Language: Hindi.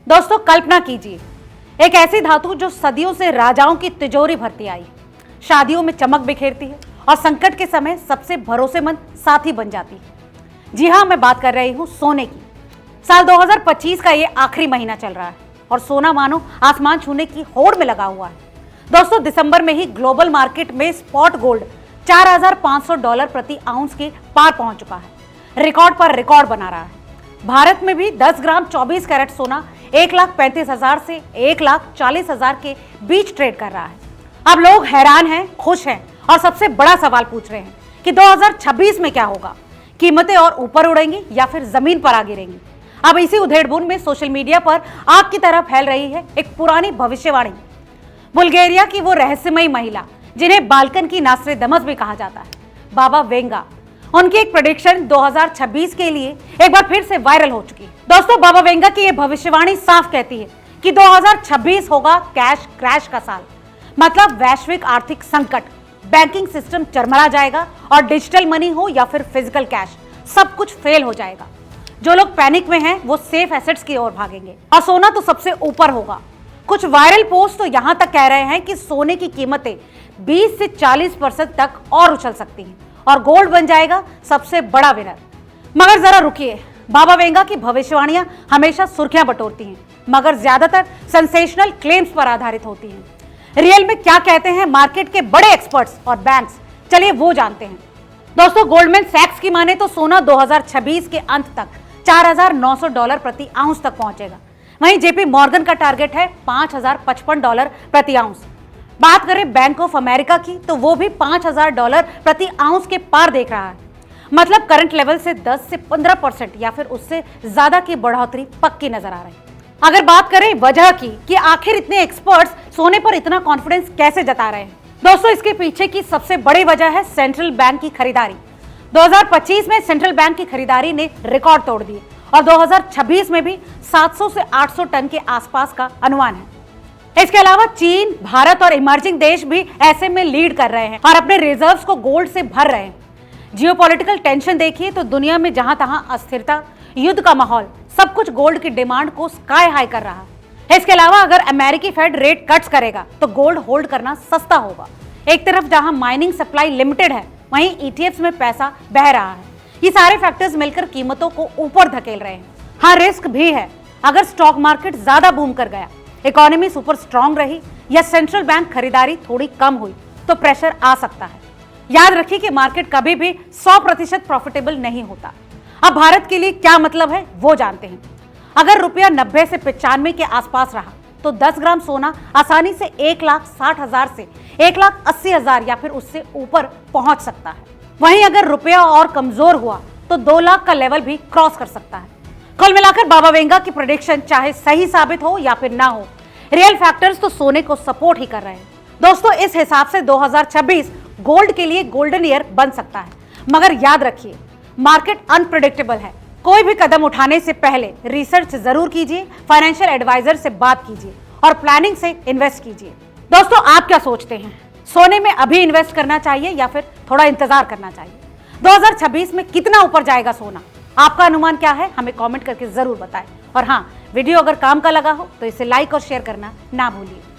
दोस्तों कल्पना कीजिए, एक ऐसी धातु जो सदियों से राजाओं की तिजोरी भरती आई, शादियों में चमक बिखेरती है और संकट के समय सबसे भरोसेमंद साथी बन जाती है। जी हां, मैं बात कर रही हूं सोने की। साल 2025 का ये आखिरी महीना चल रहा है और सोना मानो आसमान छूने की होड़ में लगा हुआ है। दोस्तों दिसंबर में ही ग्लोबल मार्केट में स्पॉट गोल्ड $4,500 प्रति आउंस के पार पहुंच चुका है, रिकॉर्ड पर रिकॉर्ड बना रहा है। भारत में भी 10 ग्राम 24 कैरेट सोना 1,35,000 से 1,40,000 के बीच ट्रेड कर रहा है। अब लोग हैरान हैं, खुश हैं और सबसे बड़ा सवाल पूछ रहे हैं कि 2026 में क्या होगा। कीमतें और ऊपर उड़ेंगी या फिर जमीन पर आ गिरेंगी। अब इसी उधेड़बुन में सोशल मीडिया पर आग की तरह फैल रही है एक पुरानी भविष्यवाणी। बुल्गारिया की वो रहस्यमयी महिला जिन्हें बाल्कन की नास्ट्रेडमस भी कहा जाता है, बाबा वेंगा, उनकी एक प्रेडिक्शन 2026 के लिए एक बार फिर से वायरल हो चुकी है। दोस्तों बाबा वेंगा की यह भविष्यवाणी साफ कहती है कि 2026 होगा कैश क्रैश का साल। मतलब वैश्विक आर्थिक संकट, बैंकिंग सिस्टम चरमरा जाएगा और डिजिटल मनी हो या फिर फिजिकल कैश, सब कुछ फेल हो जाएगा। जो लोग पैनिक में हैं वो सेफ एसेट्स की ओर भागेंगे और सोना तो सबसे ऊपर होगा। कुछ वायरल पोस्ट तो यहां तक कह रहे हैं कि सोने की कीमतें 20 से 40% तक और उछल सकती हैं और गोल्ड बन जाएगा सबसे बड़ा विनर। मगर जरा रुकिए, बाबा वेंगा की भविष्यवाणियां हमेशा सुर्खियां बटोरती हैं, मगर ज्यादातर सेंसेशनल क्लेम्स पर आधारित होती हैं। रियल में क्या कहते हैं मार्केट के बड़े एक्सपर्ट्स और बैंक्स, चलिए वो जानते हैं। दोस्तों गोल्डमैन सैक्स की माने तो सोना 2026 के अंत तक $4,900 प्रति आउंस तक पहुंचेगा। वहीं जेपी मॉर्गन का टारगेट है $5,055 प्रति आउंस। बात करें बैंक ऑफ अमेरिका की तो वो भी $5,000 प्रति आउंस के पार देख रहा है। मतलब करंट लेवल से 10 से 15% या फिर उससे ज्यादा की बढ़ोतरी पक्की नजर आ रही है। अगर बात करें वजह की कि आखिर इतने एक्सपर्ट्स सोने पर इतना कॉन्फिडेंस कैसे जता रहे हैं, दोस्तों इसके पीछे की सबसे बड़ी वजह है सेंट्रल बैंक की खरीदारी। 2025 में सेंट्रल बैंक की खरीदारी ने रिकॉर्ड तोड़ दिए और 2026 में भी 700 से 800 टन के आसपास का अनुमान है। इसके अलावा चीन, भारत और इमर्जिंग देश भी ऐसे में लीड कर रहे हैं और अपने रिजर्व्स को गोल्ड से भर रहे हैं। जियोपॉलिटिकल टेंशन देखिए तो दुनिया में जहां तहां अस्थिरता, युद्ध का माहौल, सब कुछ गोल्ड की डिमांड को स्काई हाई कर रहा है। इसके अलावा अगर अमेरिकी फेड रेट कट्स करेगा तो गोल्ड होल्ड करना सस्ता होगा। एक तरफ जहां माइनिंग सप्लाई लिमिटेड है, वहीं ईटीएफ्स में पैसा बह रहा है। ये सारे फैक्टर्स मिलकर कीमतों को ऊपर धकेल रहे हैं। हाँ, रिस्क भी है। अगर स्टॉक मार्केट ज्यादा बूम कर गया, इकोनॉमी सुपर स्ट्रांग रही या सेंट्रल बैंक खरीदारी थोड़ी कम हुई तो प्रेशर आ सकता है। याद रखिए कि मार्केट कभी भी 100% प्रॉफिटेबल नहीं होता। अब भारत के लिए क्या मतलब है वो जानते हैं। अगर रुपया 90 से 95 के आसपास रहा तो 10 ग्राम सोना आसानी से 1,60,000 से 1,80,000 या फिर उससे ऊपर पहुंच सकता है। वहीं अगर रुपया और कमजोर हुआ तो 2 लाख का लेवल भी क्रॉस कर सकता है। कुल मिलाकर बाबा वेंगा की प्रेडिक्शन चाहे सही साबित हो या फिर ना हो, रियल फैक्टर्स तो सोने को सपोर्ट ही कर रहे हैं। दोस्तों इस हिसाब से 2026 गोल्ड के लिए गोल्डन ईयर बन सकता है। मगर याद रखिए, मार्केट अनप्रेडिक्टेबल है। कोई भी कदम उठाने से पहले रिसर्च जरूर कीजिए, फाइनेंशियल एडवाइजर से बात कीजिए और प्लानिंग से इन्वेस्ट कीजिए। दोस्तों आप क्या सोचते हैं, सोने में अभी इन्वेस्ट करना चाहिए या फिर थोड़ा इंतजार करना चाहिए? 2026 में कितना ऊपर जाएगा सोना? आपका अनुमान क्या है, हमें कमेंट करके जरूर बताएं। और हाँ, वीडियो अगर काम का लगा हो तो इसे लाइक और शेयर करना ना भूलिए।